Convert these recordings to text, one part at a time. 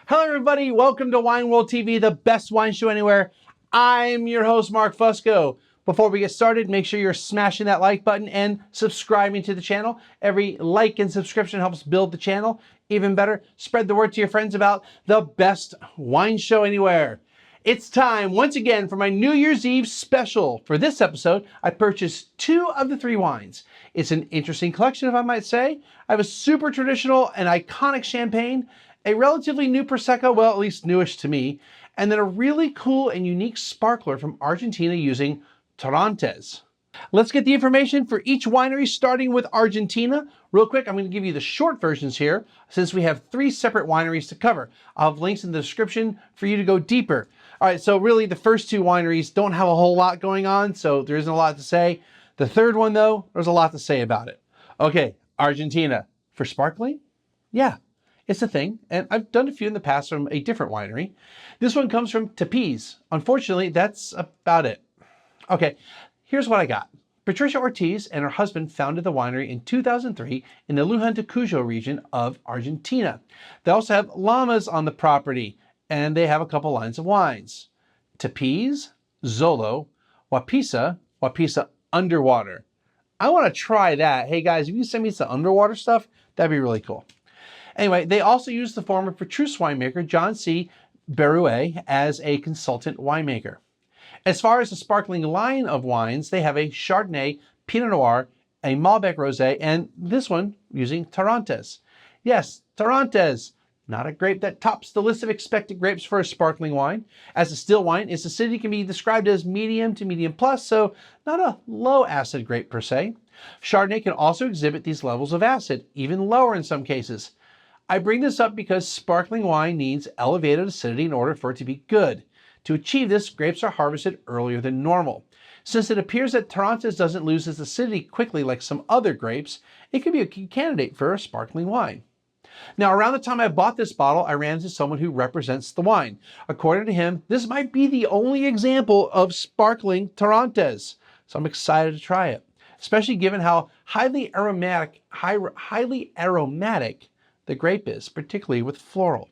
Hello everybody, welcome to Wine World TV, the best wine show anywhere. I'm your host, Mark Fusco. Before we get started, make sure you're smashing that like button and subscribing to the channel. Every like and subscription helps build the channel. Even better, spread the word to your friends about the best wine show anywhere. It's time once again for my New Year's Eve special. For this episode, I purchased 2 of the 3 wines. It's an interesting collection, if I might say. I have a super traditional and iconic champagne, a relatively new Prosecco, well, at least newish to me, and then a really cool and unique sparkler from Argentina using Torrontés. Let's get the information for each winery, starting with Argentina. Real quick, I'm going to give you the short versions here, since we have 3 separate wineries to cover. I'll have links in the description for you to go deeper. All right, so really the first 2 wineries don't have a whole lot going on, so there isn't a lot to say. The third one, though, there's a lot to say about it. Okay, Argentina. For sparkling? Yeah. It's a thing, and I've done a few in the past from a different winery. This one comes from Tapiz. Unfortunately, that's about it. Okay, here's what I got. Patricia Ortiz and her husband founded the winery in 2003 in the Luján de Cuyo region of Argentina. They also have llamas on the property, and they have a couple lines of wines. Tapiz, Zolo, Wapisa Underwater. I want to try that. Hey guys, if you send me some underwater stuff, that'd be really cool. Anyway, they also use the former Petrus winemaker John C. Berruet as a consultant winemaker. As far as the sparkling line of wines, they have a Chardonnay, Pinot Noir, a Malbec Rosé, and this one using Torrontés. Yes, Torrontés, not a grape that tops the list of expected grapes for a sparkling wine. As a still wine, its acidity can be described as medium to medium plus, so not a low acid grape per se. Chardonnay can also exhibit these levels of acid, even lower in some cases. I bring this up because sparkling wine needs elevated acidity in order for it to be good. To achieve this, grapes are harvested earlier than normal. Since it appears that Torrontés doesn't lose its acidity quickly like some other grapes, it could be a key candidate for a sparkling wine. Now, around the time I bought this bottle, I ran into someone who represents the wine. According to him, this might be the only example of sparkling Torrontés, so I'm excited to try it, especially given how highly aromatic the grape is, particularly with floral.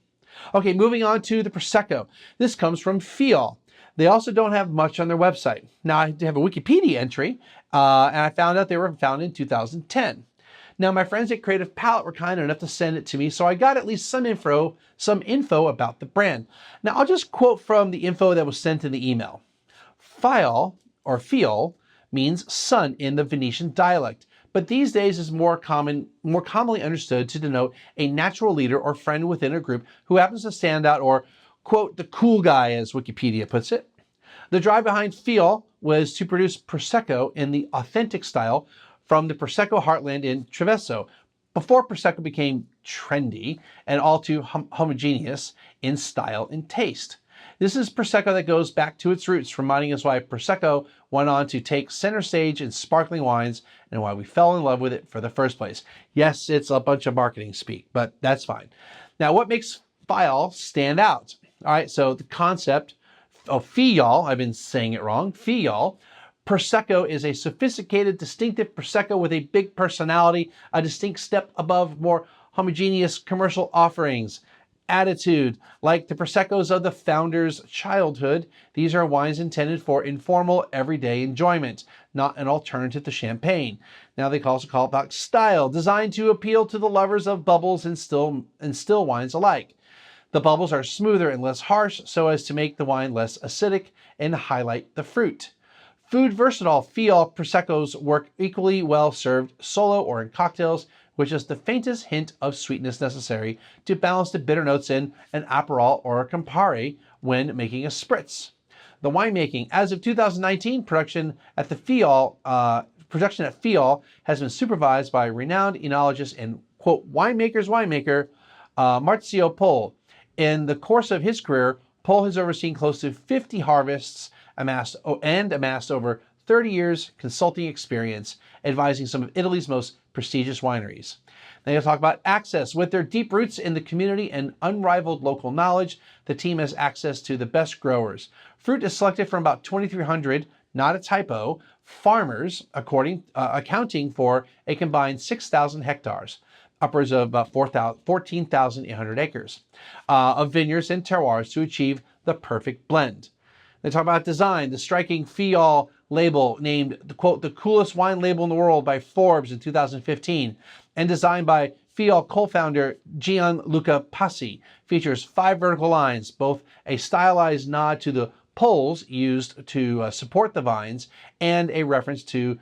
Okay, moving on to the Prosecco. This comes from Fiol. They also don't have much on their website. Now, I have a Wikipedia entry, and I found out they were founded in 2010. Now, my friends at Creative Palette were kind enough to send it to me, so I got at least some info about the brand. Now, I'll just quote from the info that was sent in the email. Fiol, or Fiol, means sun in the Venetian dialect, but these days is more commonly understood to denote a natural leader or friend within a group who happens to stand out, or, quote, the cool guy, as Wikipedia puts it. The drive behind Fiol was to produce Prosecco in the authentic style from the Prosecco heartland in Treviso, before Prosecco became trendy and all too homogeneous in style and taste. This is Prosecco that goes back to its roots, reminding us why Prosecco went on to take center stage in sparkling wines and why we fell in love with it for the first place. Yes, it's a bunch of marketing speak, but that's fine. Now, what makes Fiol stand out? All right, so the concept of Fiol, I've been saying it wrong, Fiol, Prosecco is a sophisticated, distinctive Prosecco with a big personality, a distinct step above more homogeneous commercial offerings. Attitude, like the Proseccos of the founder's childhood, these are wines intended for informal, everyday enjoyment, not an alternative to champagne. Now, they also call it about style, designed to appeal to the lovers of bubbles and still wines alike. The bubbles are smoother and less harsh, so as to make the wine less acidic and highlight the fruit. Food versatile, Fiol Proseccos work equally well served solo or in cocktails, with just the faintest hint of sweetness necessary to balance the bitter notes in an Aperol or a Campari when making a spritz. The winemaking, as of 2019, production at Fiol has been supervised by renowned enologist and, quote, winemaker's winemaker, Maurizio Pol. In the course of his career, Pol has overseen close to 50 harvests amassed over 30 years consulting experience advising some of Italy's most prestigious wineries. They talk about access. With their deep roots in the community and unrivaled local knowledge, the team has access to the best growers. Fruit is selected from about 2,300, not a typo, farmers, accounting for a combined 6,000 hectares, upwards of about 14,800 acres, of vineyards and terroirs to achieve the perfect blend. They talk about design. The striking Fiol label, named, quote, the coolest wine label in the world by Forbes in 2015, and designed by Fiol co-founder Gianluca Passi, features 5 vertical lines, both a stylized nod to the poles used to support the vines and a reference to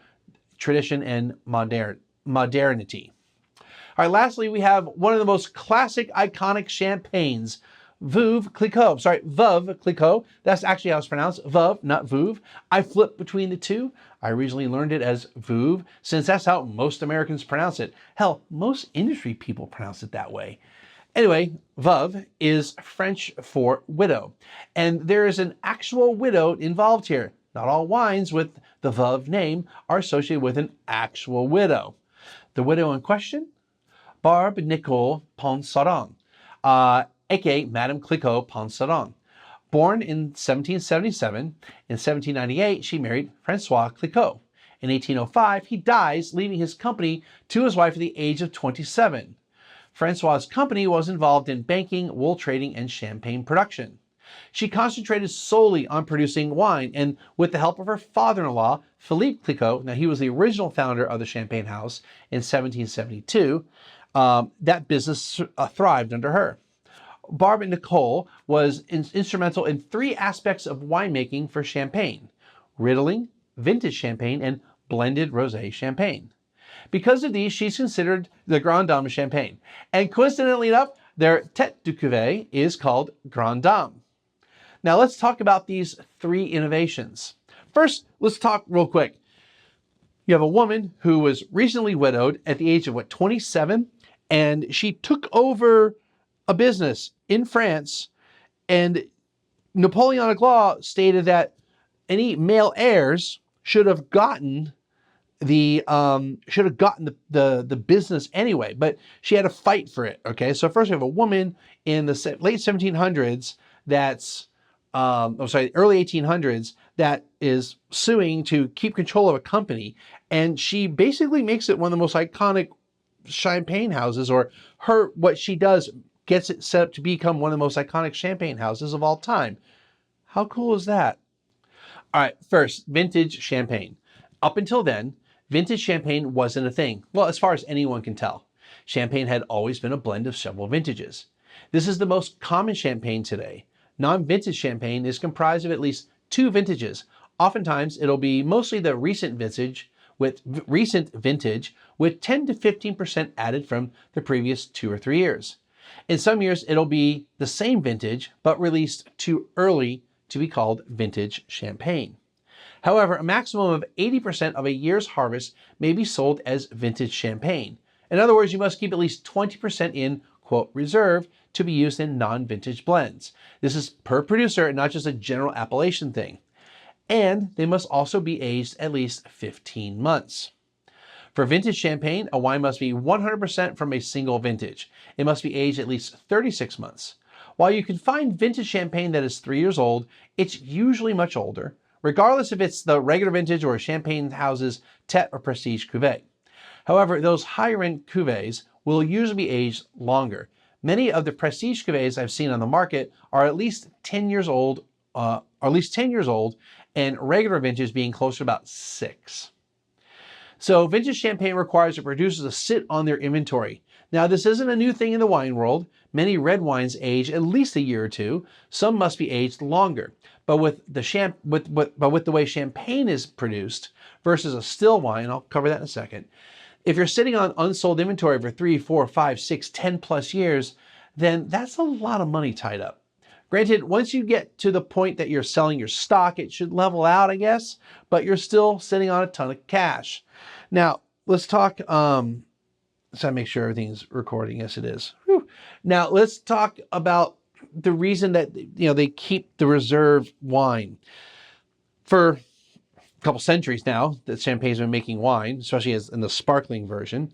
tradition and modernity. All right, lastly, we have one of the most classic, iconic champagnes, Veuve Clicquot. That's actually how it's pronounced, Veuve, not Veuve. I flip between the two. I originally learned it as Veuve, since that's how most Americans pronounce it. Hell, most industry people pronounce it that way. Anyway, Veuve is French for widow, and there is an actual widow involved here. Not all wines with the Veuve name are associated with an actual widow. The widow in question, Barbe Nicole Ponsardin, aka Madame Clicquot Ponsardin. Born in 1777, in 1798 she married Francois Clicquot. In 1805 he dies, leaving his company to his wife at the age of 27. Francois's company was involved in banking, wool trading, and champagne production. She concentrated solely on producing wine, and with the help of her father-in-law, Philippe Clicquot, now he was the original founder of the Champagne House in 1772, that business thrived under her. Barbe Nicole was instrumental in 3 aspects of winemaking for champagne: riddling, vintage champagne, and blended rosé champagne. Because of these, she's considered the Grande Dame of Champagne. And coincidentally enough, their tête de cuvée is called Grande Dame. Now let's talk about these 3 innovations. First, let's talk real quick. You have a woman who was recently widowed at the age of, 27? And she took over a business in France, and Napoleonic law stated that any male heirs should have gotten the business anyway, but she had to fight for it. Okay, so first we have a woman in the late 1700s that's early 1800s that is suing to keep control of a company, and she basically makes it one of the most iconic champagne houses, or what she does gets it set up to become one of the most iconic champagne houses of all time. How cool is that? All right, first, vintage champagne. Up until then, vintage champagne wasn't a thing. Well, as far as anyone can tell. Champagne had always been a blend of several vintages. This is the most common champagne today. Non-vintage champagne is comprised of at least 2 vintages. Oftentimes, it'll be mostly the recent vintage with 10 to 15% added from the previous 2 or 3 years. In some years, it'll be the same vintage, but released too early to be called vintage champagne. However, a maximum of 80% of a year's harvest may be sold as vintage champagne. In other words, you must keep at least 20% in, quote, reserve to be used in non-vintage blends. This is per producer and not just a general appellation thing. And they must also be aged at least 15 months. For vintage champagne, a wine must be 100% from a single vintage. It must be aged at least 36 months. While you can find vintage champagne that is 3 years old, it's usually much older, regardless if it's the regular vintage or a Champagne House's Tête or Prestige cuvée. However, those higher-end cuvées will usually be aged longer. Many of the Prestige cuvées I've seen on the market are at least 10 years old, and regular vintage being closer to about 6. So vintage champagne requires the producers to sit on their inventory. Now, this isn't a new thing in the wine world. Many red wines age at least a year or 2. Some must be aged longer. But with the way champagne is produced versus a still wine, I'll cover that in a second. If you're sitting on unsold inventory for 3, 4, 5, 6, 10 plus years, then that's a lot of money tied up. Granted, once you get to the point that you're selling your stock, it should level out, I guess, but you're still sitting on a ton of cash. Now, let's talk, so I make sure everything's recording. Yes, it is. Whew. Now, let's talk about the reason that, they keep the reserve wine. For couple centuries now that Champagne's been making wine, especially as in the sparkling version.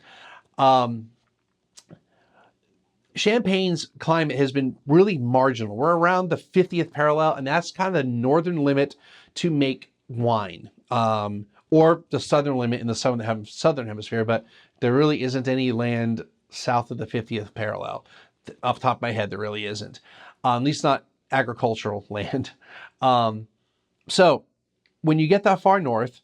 Champagne's climate has been really marginal. We're around the 50th parallel, and that's kind of the northern limit to make wine, or the southern limit in the southern hemisphere, but there really isn't any land south of the 50th parallel. Off the top of my head, there really isn't, at least not agricultural land. So when you get that far north,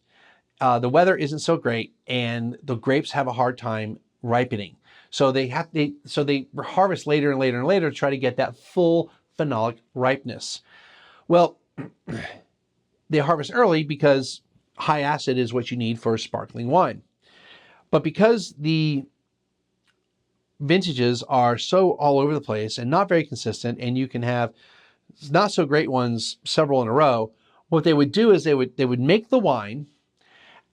the weather isn't so great, and the grapes have a hard time ripening. So they harvest later and later and later to try to get that full phenolic ripeness. Well, they harvest early because high acid is what you need for sparkling wine. But because the vintages are so all over the place and not very consistent, and you can have not so great ones several in a row, what they would do is they would make the wine,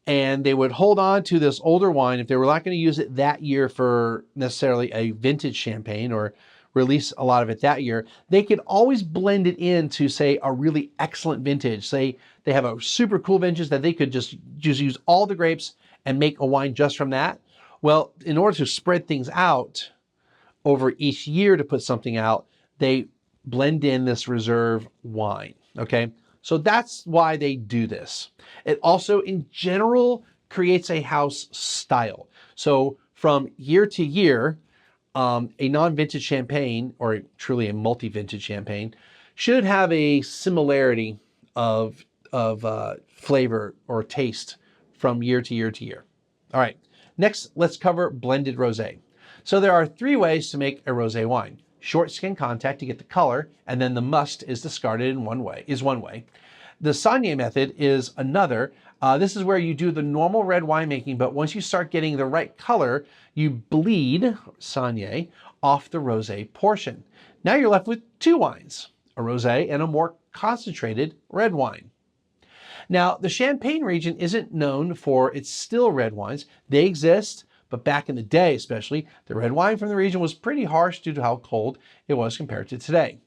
and they would hold on to this older wine if they were not going to use it that year for necessarily a vintage champagne or release a lot of it that year. They could always blend it into, say, a really excellent vintage. Say they have a super cool vintage that they could just use all the grapes and make a wine just from that. Well, in order to spread things out over each year to put something out, they blend in this reserve wine, okay? So that's why they do this. It also, in general, creates a house style. So from year to year, a non-vintage champagne, or truly a multi-vintage champagne, should have a similarity of flavor or taste from year to year to year. All right, next, let's cover blended rosé. So there are 3 ways to make a rosé wine. Short skin contact to get the color, and then the must is discarded in one way. The Saignée method is another. This is where you do the normal red winemaking, but once you start getting the right color, you bleed, Saignée, off the rosé portion. Now you're left with 2 wines, a rosé and a more concentrated red wine. Now, the Champagne region isn't known for its still red wines. They exist, but back in the day especially, the red wine from the region was pretty harsh due to how cold it was compared to today.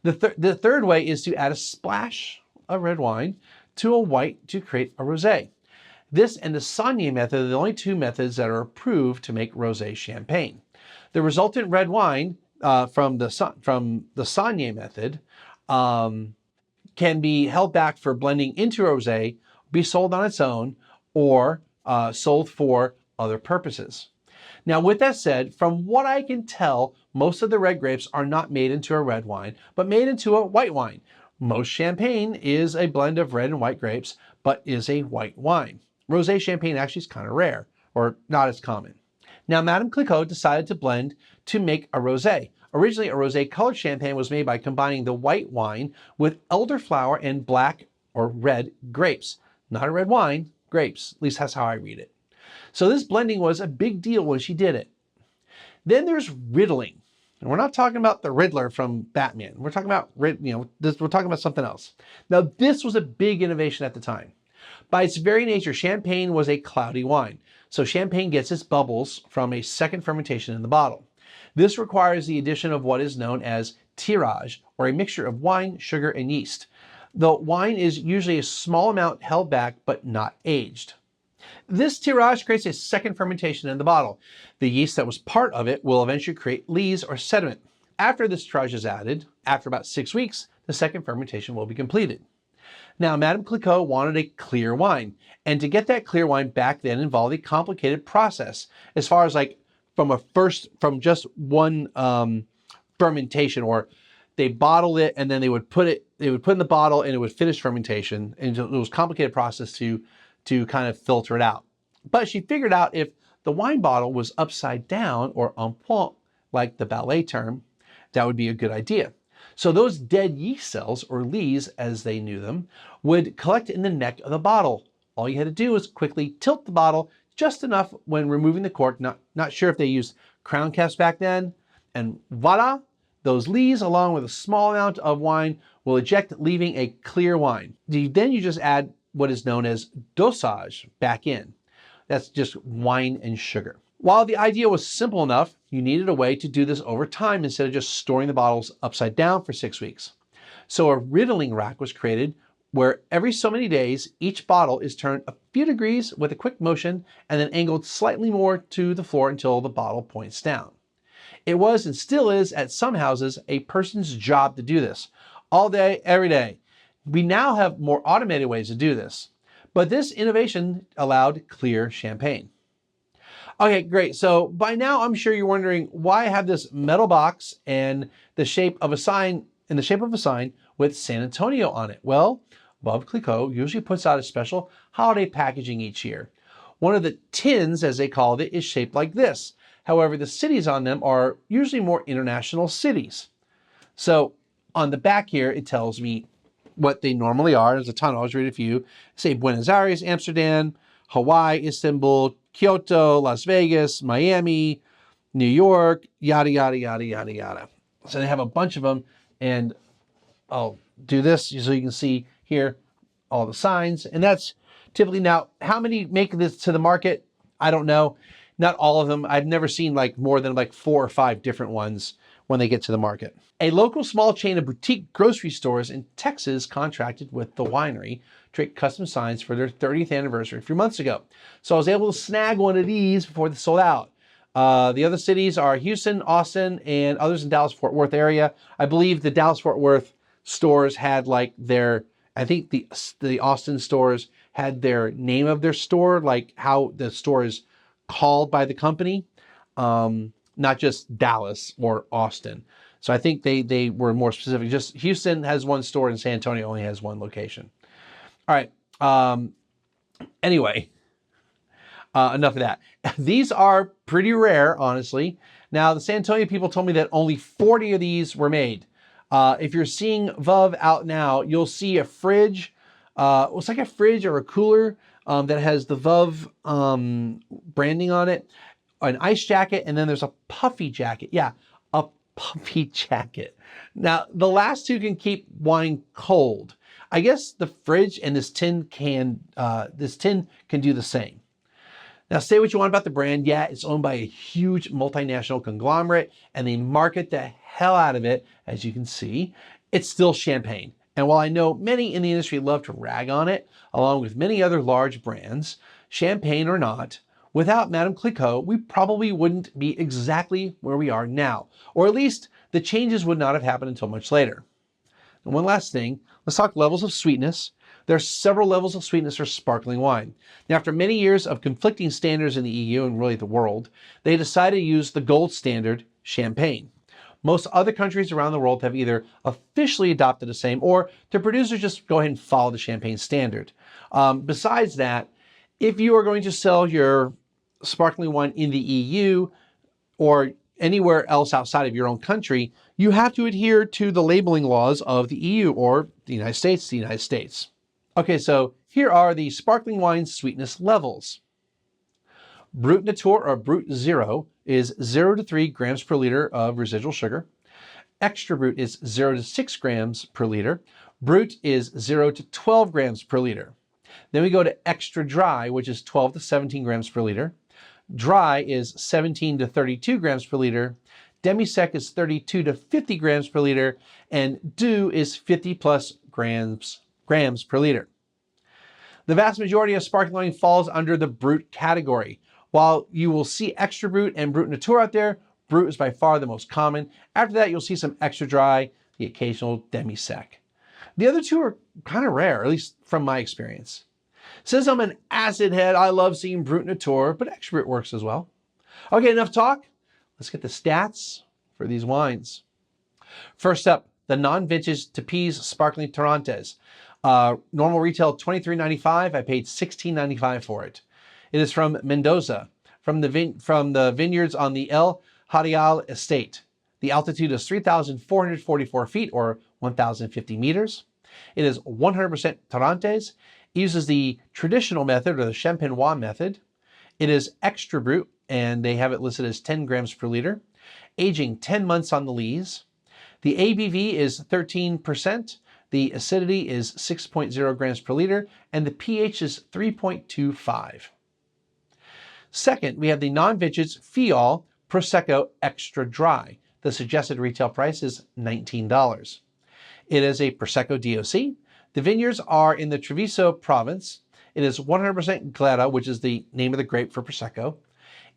The third way is to add a splash of red wine to a white to create a rosé. This and the Saignée method are the only 2 methods that are approved to make rosé champagne. The resultant red wine from the Saignée method can be held back for blending into rosé, be sold on its own, or sold for other purposes. Now, with that said, from what I can tell, most of the red grapes are not made into a red wine, but made into a white wine. Most champagne is a blend of red and white grapes, but is a white wine. Rosé champagne actually is kind of rare, or not as common. Now, Madame Clicquot decided to blend to make a rosé. Originally, a rosé colored champagne was made by combining the white wine with elderflower and black or red grapes. Not a red wine, grapes. At least that's how I read it. So this blending was a big deal when she did it. Then there's riddling. And we're not talking about the Riddler from Batman. We're talking about, we're talking about something else. Now, this was a big innovation at the time. By its very nature, champagne was a cloudy wine. So champagne gets its bubbles from a second fermentation in the bottle. This requires the addition of what is known as tirage, or a mixture of wine, sugar, and yeast. The wine is usually a small amount held back, but not aged. This tirage creates a second fermentation in the bottle. The yeast that was part of it will eventually create lees or sediment. After this tirage is added, after about 6 weeks, the second fermentation will be completed. Now, Madame Clicquot wanted a clear wine, and to get that clear wine back then involved a complicated process as far as like from just one fermentation, or they bottled it and then they would put it in the bottle and it would finish fermentation, and it was a complicated process to kind of filter it out. But she figured out if the wine bottle was upside down, or en point, like the ballet term, that would be a good idea. So those dead yeast cells, or lees as they knew them, would collect in the neck of the bottle. All you had to do was quickly tilt the bottle just enough when removing the cork. Not sure if they used crown caps back then. And voila, those lees, along with a small amount of wine, will eject, leaving a clear wine. Then you just add what is known as dosage back in. That's just wine and sugar. While the idea was simple enough, you needed a way to do this over time instead of just storing the bottles upside down for 6 weeks. So a riddling rack was created where every so many days, each bottle is turned a few degrees with a quick motion and then angled slightly more to the floor until the bottle points down. It was and still is at some houses a person's job to do this all day, every day. We now have more automated ways to do this, but this innovation allowed clear champagne. Okay, great. So by now I'm sure you're wondering why I have this metal box and the shape of a sign with San Antonio on it. Well, Veuve Clicquot usually puts out a special holiday packaging each year. One of the tins, as they called it, is shaped like this. However, the cities on them are usually more international cities. So on the back here, it tells me what they normally are. There's a ton. I'll just read a few. Say Buenos Aires, Amsterdam, Hawaii, Istanbul, Kyoto, Las Vegas, Miami, New York, yada, yada, yada, yada, yada. So they have a bunch of them, and I'll do this so you can see here all the signs. And that's typically, now, how many make this to the market? I don't know. Not all of them. I've never seen like more than like 4 or 5 different ones when they get to the market. A local small chain of boutique grocery stores in Texas contracted with the winery to create custom signs for their 30th anniversary a few months ago. So I was able to snag one of these before they sold out. The other cities are Houston, Austin, and others in Dallas-Fort Worth area. I believe the Dallas-Fort Worth stores had like their, I think the Austin stores had their name of their store, like how the store is called by the company, not just Dallas or Austin. So I think they were more specific. Just Houston has one store and San Antonio only has one location. All right. Anyway, enough of that. These are pretty rare, honestly. Now, the San Antonio people told me that only 40 of these were made. If you're seeing Veuve out now, you'll see a fridge. It's like a fridge or a cooler that has the Veuve branding on it, an ice jacket, and then there's a puffy jacket. Yeah, a puffy jacket. Now, the last two can keep wine cold. I guess the fridge and this tin can do the same. Now, say what you want about the brand. Yeah, it's owned by a huge multinational conglomerate, and they market the hell out of it. As you can see, it's still champagne. And while I know many in the industry love to rag on it, along with many other large brands, champagne or not, without Madame Clicquot, we probably wouldn't be exactly where we are now. Or at least the changes would not have happened until much later. And one last thing, let's talk levels of sweetness. There are several levels of sweetness for sparkling wine. Now, after many years of conflicting standards in the EU and really the world, they decided to use the gold standard, champagne. Most other countries around the world have either officially adopted the same, or the producers just go ahead and follow the champagne standard. Besides that, if you are going to sell your sparkling wine in the EU or anywhere else outside of your own country, you have to adhere to the labeling laws of the EU or the United States. Okay, so here are the sparkling wine sweetness levels. Brut Nature or Brut Zero is 0 to 3 grams per liter of residual sugar. Extra Brut is 0 to 6 grams per liter. Brut is 0 to 12 grams per liter. Then we go to Extra Dry, which is 12 to 17 grams per liter. Dry is 17 to 32 grams per liter. Demi-sec is 32 to 50 grams per liter. And Doux is 50 plus grams per liter. The vast majority of sparkling wine falls under the Brut category. While you will see Extra Brut and Brut Nature out there, Brut is by far the most common. After that, you'll see some Extra Dry, the occasional Demi-sec. The other two are kind of rare, at least from my experience. Since I'm an acid head, I love seeing Brut Nature, but Extra Brut works as well. Okay, enough talk. Let's get the stats for these wines. First up, the non-vintage Tapiz Sparkling Torrontés. Normal retail $23.95. I paid $16.95 for it. It is from Mendoza, from the vineyards on the El Jarial estate. The altitude is 3,444 feet or 1,050 meters. It is 100% Torrontés. It uses the traditional method or the Champenois method. It is Extra Brut, and they have it listed as 10 grams per liter. Aging 10 months on the lees. The ABV is 13%. The acidity is 6.0 grams per liter, and the pH is 3.25. Second, we have the non-vintage Fiol Prosecco Extra Dry. The suggested retail price is $19. It is a Prosecco DOC. The vineyards are in the Treviso province. It is 100% Glera, which is the name of the grape for Prosecco.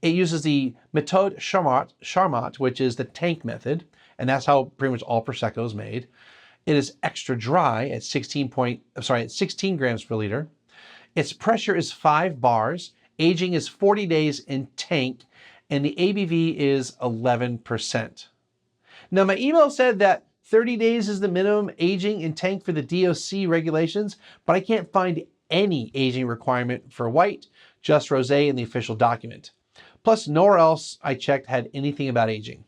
It uses the Méthode Charmat, which is the tank method, and that's how pretty much all Prosecco is made. It is extra dry at 16 grams per liter. Its pressure is 5 bars. Aging is 40 days in tank, and the ABV is 11%. Now, my email said that 30 days is the minimum aging in tank for the DOC regulations, but I can't find any aging requirement for white, just rosé in the official document. Plus, nowhere else I checked had anything about aging.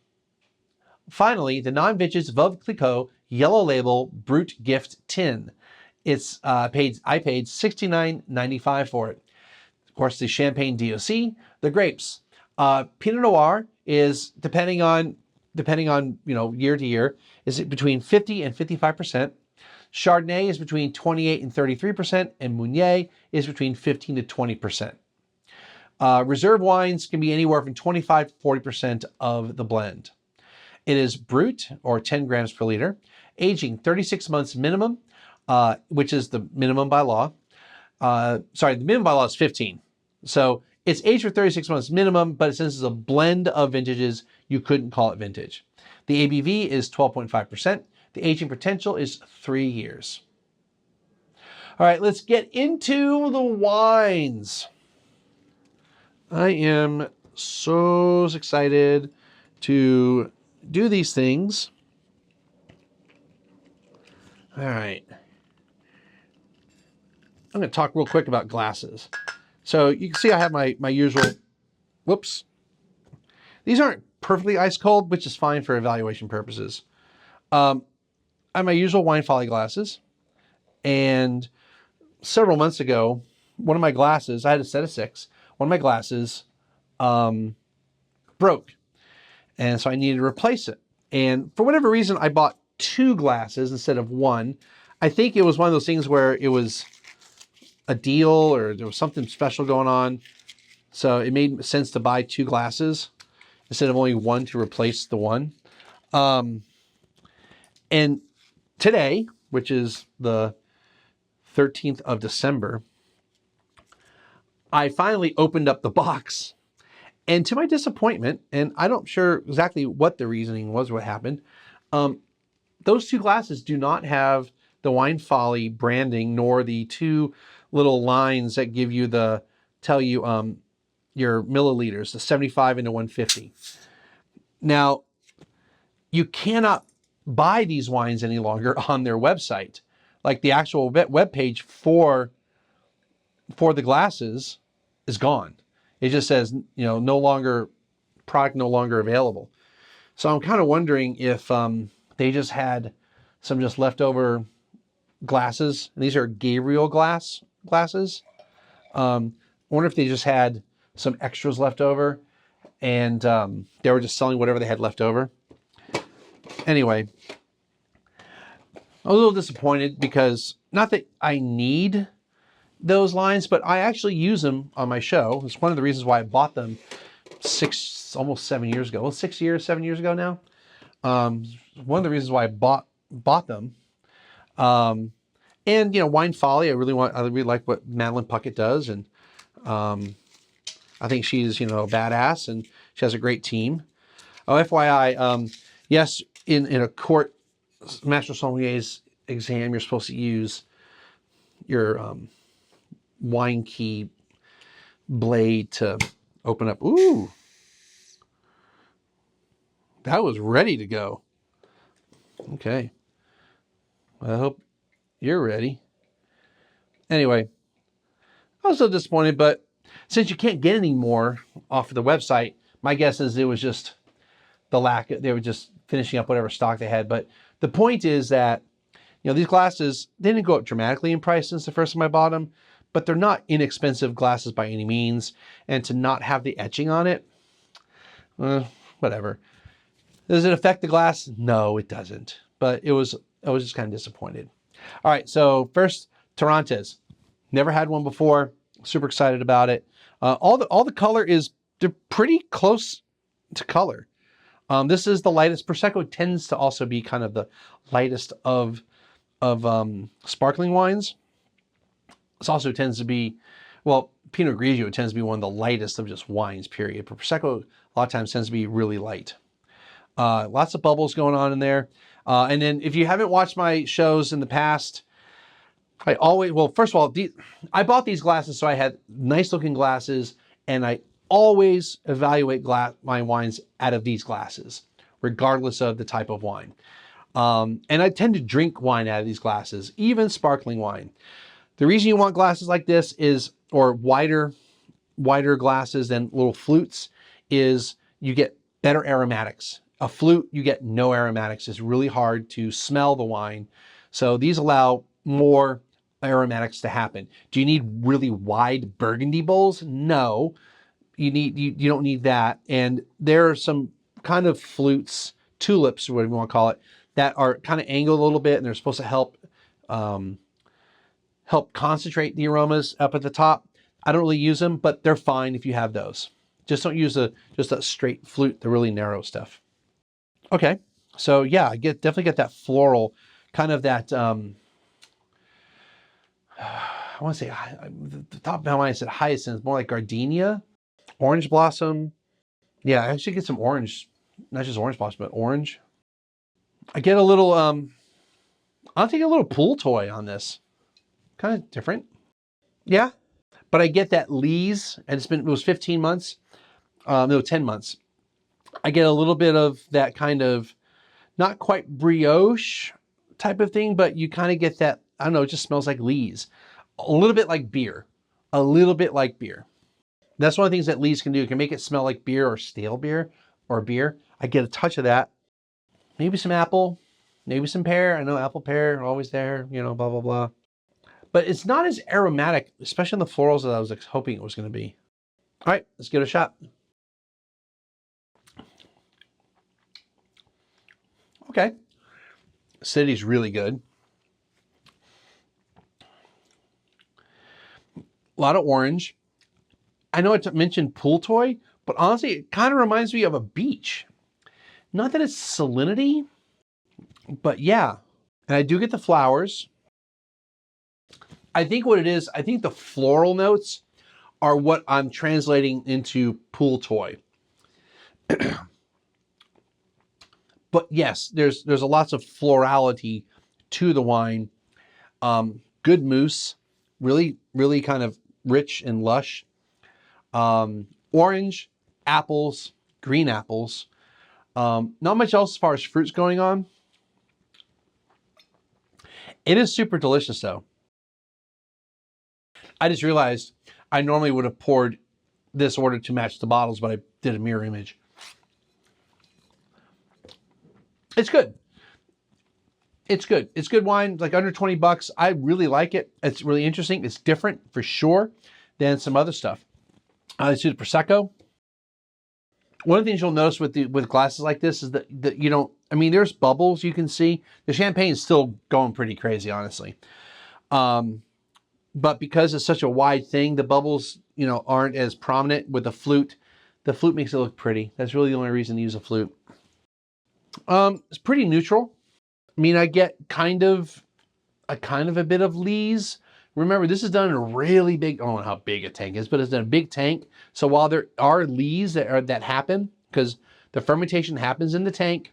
Finally, the non-vintage Veuve Clicquot Yellow Label Brut Gift Tin. I paid $69.95 for it. Of course, the Champagne DOC, the grapes. Pinot Noir is, depending on year to year, is between 50 and 55%. Chardonnay is between 28 and 33%, and Meunier is between 15 to 20%. Reserve wines can be anywhere from 25 to 40% of the blend. It is Brut, or 10 grams per liter, aging 36 months minimum, which is the minimum by law. The minimum by law is 15. So it's aged for 36 months minimum, but since it's a blend of vintages, you couldn't call it vintage. The ABV is 12.5%. The aging potential is 3 years. All right, let's get into the wines. I am so excited to do these things. All right. I'm going to talk real quick about glasses. So you can see I have my usual, whoops. These aren't perfectly ice cold, which is fine for evaluation purposes. I have my usual wine folly glasses. And several months ago, one of my glasses, I had a set of 6. One of my glasses broke. And so I needed to replace it. And for whatever reason, I bought 2 glasses instead of 1. I think it was one of those things where it was a deal or there was something special going on. So it made sense to buy 2 glasses instead of only 1 to replace the 1. And today, which is the 13th of December, I finally opened up the box, and to my disappointment, and I'm not sure exactly what the reasoning was, what happened, those 2 glasses do not have the Wine Folly branding, nor the 2 little lines that give you tell you your milliliters, the 75 and the 150. Now, you cannot buy these wines any longer on their website. Like the actual web page for the glasses is gone. It just says, no longer, product no longer available. So I'm kind of wondering if they just had some just leftover glasses. And these are Gabriel glasses. I wonder if they just had some extras left over and they were just selling whatever they had left over. Anyway, I was a little disappointed because not that I need those lines, but I actually use them on my show. It's one of the reasons why I bought them almost 7 years ago. Well, 7 years ago now. One of the reasons why I bought them. And Wine Folly, I really like what Madeline Puckett does, and I think she's a badass, and she has a great team. Oh, FYI, yes, in a court Master Sommelier's exam, you're supposed to use your wine key blade to open up. Ooh, that was ready to go. Okay, I hope you're ready. Anyway, I was so disappointed, but since you can't get any more off of the website, my guess is it was just they were just finishing up whatever stock they had. But the point is that, these glasses, they didn't go up dramatically in price since the first time I bought them, but they're not inexpensive glasses by any means. And to not have the etching on it, whatever. Does it affect the glass? No, it doesn't. But I was just kind of disappointed. All right, so first, Torrontés. Never had one before. Super excited about it. All the color they're pretty close to color. This is the lightest. Prosecco tends to also be kind of the lightest of sparkling wines. This also tends to be, well, Pinot Grigio tends to be one of the lightest of just wines, period. But Prosecco, a lot of times, tends to be really light. Lots of bubbles going on in there. And then if you haven't watched my shows in the past, well, first of all, I bought these glasses so I had nice looking glasses, and I always evaluate my wines out of these glasses, regardless of the type of wine. And I tend to drink wine out of these glasses, even sparkling wine. The reason you want glasses like this is, or wider glasses than little flutes, is you get better aromatics. A flute, you get no aromatics. It's really hard to smell the wine. So these allow more aromatics to happen. Do you need really wide burgundy bowls? No, you don't need that. And there are some kind of flutes, tulips, or whatever you want to call it, that are kind of angled a little bit, and they're supposed to help concentrate the aromas up at the top. I don't really use them, but they're fine if you have those. Just don't use just a straight flute, the really narrow stuff. Okay, so yeah, I definitely get that floral, kind of that, I want to say, the top of my mind said hyacinth, more like gardenia, orange blossom. Yeah, I actually get some orange, not just orange blossom, but orange. I get a little, I'll take a little pool toy on this. Kind of different. Yeah, but I get that lees, and it was 15 months, no, 10 months. I get a little bit of that kind of, not quite brioche type of thing, but you kind of get that, I don't know, it just smells like lees. A little bit like beer. A little bit like beer. That's one of the things that lees can do. It can make it smell like beer or stale beer or beer. I get a touch of that. Maybe some apple, maybe some pear. I know apple, pear are always there, you know, blah, blah, blah. But it's not as aromatic, especially in the florals, that I was hoping it was going to be. All right, let's give it a shot. Okay. Acidity's really good. A lot of orange. I know I mentioned pool toy, but honestly, it kind of reminds me of a beach. Not that it's salinity, but yeah. And I do get the flowers. I think what it is, I think the floral notes are what I'm translating into pool toy. But yes, there's a lots of florality to the wine. Good mousse, really, really kind of rich and lush. Orange, apples, green apples. Not much else as far as fruits going on. It is super delicious though. I just realized I normally would have poured this order to match the bottles, but I did a mirror image. It's good. It's good. It's good wine, like under 20 bucks. I really like it. It's really interesting. It's different for sure than some other stuff. Let's do the Prosecco. One of the things you'll notice with glasses like this is that you don't, I mean, there's bubbles you can see. The champagne is still going pretty crazy, honestly. But because it's such a wide thing, the bubbles, you know, aren't as prominent with the flute. The flute makes it look pretty. That's really the only reason to use a flute. It's pretty neutral. I mean, I get kind of a bit of lees. Remember, this is done in a really big, I don't know how big a tank is, but it's in a big tank. So while there are lees that happen, because the fermentation happens in the tank,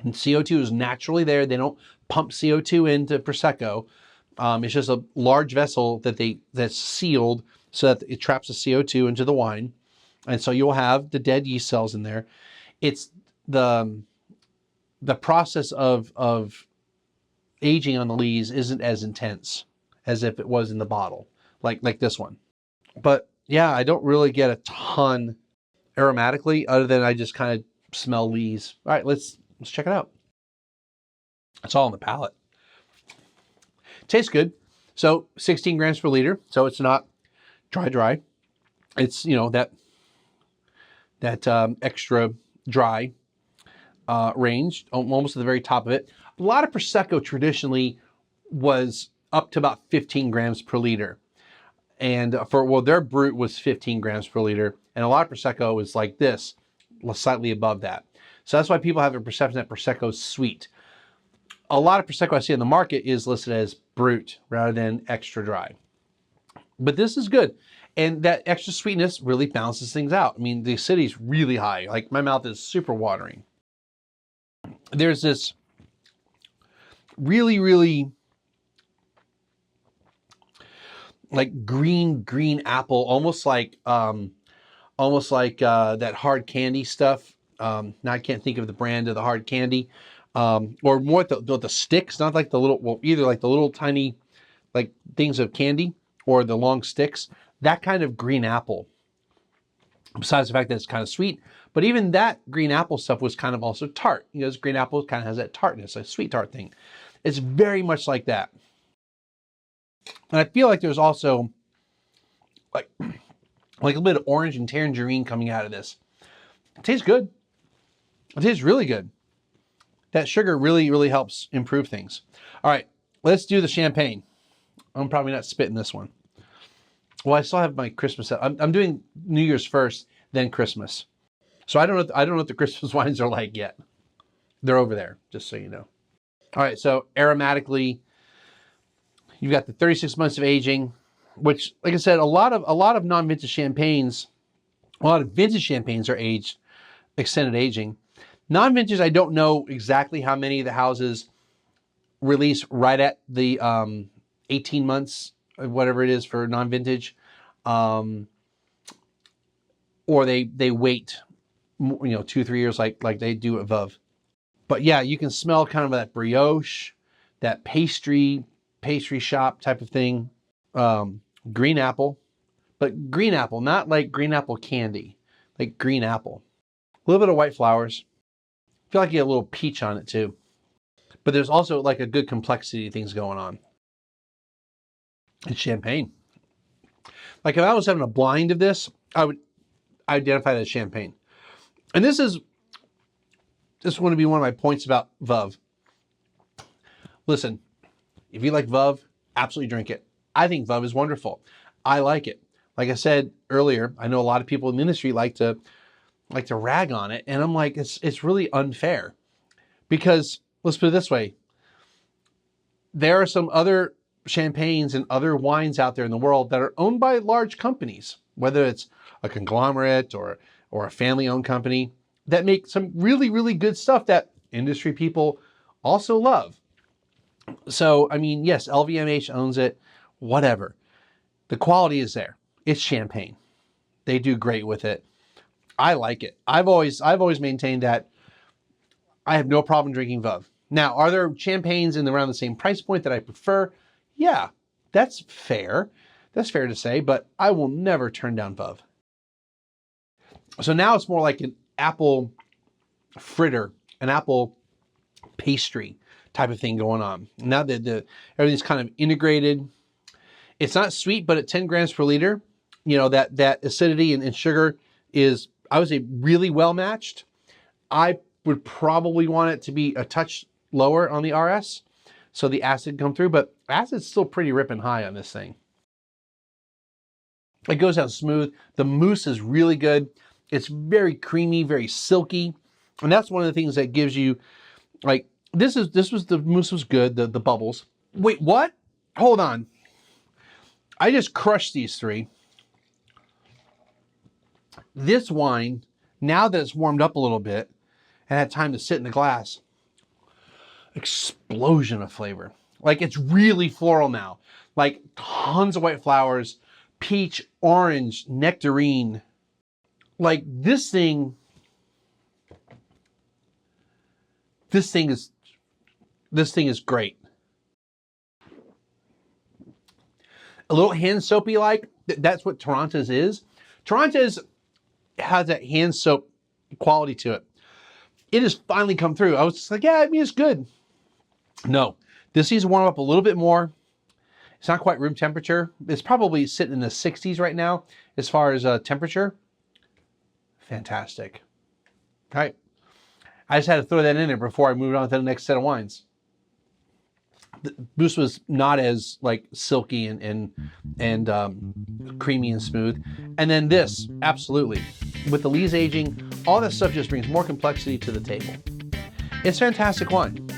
and CO2 is naturally there. They don't pump CO2 into Prosecco. It's just a large vessel that's sealed so that it traps the CO2 into the wine. And so you'll have the dead yeast cells in there. It's the process of aging on the lees isn't as intense as if it was in the bottle, like this one. But yeah, I don't really get a ton aromatically, other than I just kind of smell lees. All right, let's check it out. It's all on the palate. Tastes good. So 16 grams per liter. So it's not dry. It's, you know, that extra dry range, almost at the very top of it. A lot of Prosecco traditionally was up to about 15 grams per liter. And their Brut was 15 grams per liter. And a lot of Prosecco is like this, slightly above that. So that's why people have a perception that Prosecco is sweet. a lot of Prosecco I see in the market is listed as Brut rather than extra dry. But this is good. And that extra sweetness really balances things out. I mean, the acidity's really high. Like, my mouth is super watering. There's this really, really like green apple, almost like that hard candy stuff. Now I can't think of the brand of the hard candy, or more the sticks, not like the little, well, either like the little tiny like things of candy or the long sticks. That kind of green apple. Besides the fact that it's kind of sweet, but even that green apple stuff was kind of also tart. You know, this green apple kind of has that tartness, a sweet tart thing. It's very much like that. And I feel like there's also like a little bit of orange and tangerine coming out of this. It tastes good. It tastes really good. That sugar really, really helps improve things. All right, let's do the champagne. I'm probably not spitting this one. Well, I still have my Christmas. I'm doing New Year's first, then Christmas. So I don't know what the Christmas wines are like yet. They're over there, just so you know. All right, so aromatically, you've got the 36 months of aging, which, like I said, a lot of non-vintage champagnes, a lot of vintage champagnes are aged, extended aging. Non-vintage, I don't know exactly how many of the houses release right at the 18 months, whatever it is for non-vintage, or they wait, 2-3 years like they do at Veuve. But yeah, you can smell kind of that brioche, that pastry shop type of thing. Green apple, but green apple, not like green apple candy, like green apple. A little bit of white flowers. I feel like you have a little peach on it too. But there's also like a good complexity of things going on. It's champagne. Like if I was having a blind of this, I would identify it as champagne. And this is going to be one of my points about Veuve. Listen, if you like Veuve, absolutely drink it. I think Veuve is wonderful. I like it. Like I said earlier, I know a lot of people in the industry like to rag on it, and I'm like, it's really unfair. Because let's put it this way, there are some other champagnes and other wines out there in the world that are owned by large companies, whether it's a conglomerate or a family-owned company, that make some really, really good stuff that industry people also love. So, I mean, yes, LVMH owns it, whatever. The quality is there. It's champagne. They do great with it. I like it. I've always maintained that I have no problem drinking Veuve. Now, are there champagnes in around the same price point that I prefer? Yeah, that's fair. That's fair to say, but I will never turn down Veuve. So now it's more like an apple fritter, an apple pastry type of thing going on. Now that everything's kind of integrated. It's not sweet, but at 10 grams per liter, that acidity and sugar is, I would say, really well matched. I would probably want it to be a touch lower on the RS, so the acid come through, but acid's still pretty ripping high on this thing. It goes down smooth. The mousse is really good. It's very creamy, very silky. And that's one of the things that gives you, like, the mousse was good, the bubbles. Wait, what? Hold on. I just crushed these three. This wine, now that it's warmed up a little bit and had time to sit in the glass, explosion of flavor. Like, it's really floral now. Like, tons of white flowers, peach, orange, nectarine. Like, this thing is great. A little hand soapy like, that's what Torrontés is. Torrontés has that hand soap quality to it. It has finally come through. I was just like, yeah, I mean, it's good. No, this needs to warm up a little bit more. It's not quite room temperature. It's probably sitting in the 60s right now as far as temperature. Fantastic. All right. I just had to throw that in there before I moved on to the next set of wines. The mousse was not as like silky and creamy and smooth. And then this, absolutely. With the lees aging, all this stuff just brings more complexity to the table. It's fantastic wine.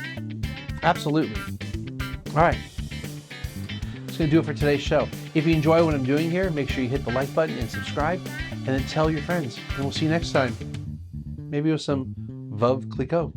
Absolutely. All right. That's going to do it for today's show. If you enjoy what I'm doing here, make sure you hit the like button and subscribe, and then tell your friends. And we'll see you next time. Maybe with some Veuve Clicquot.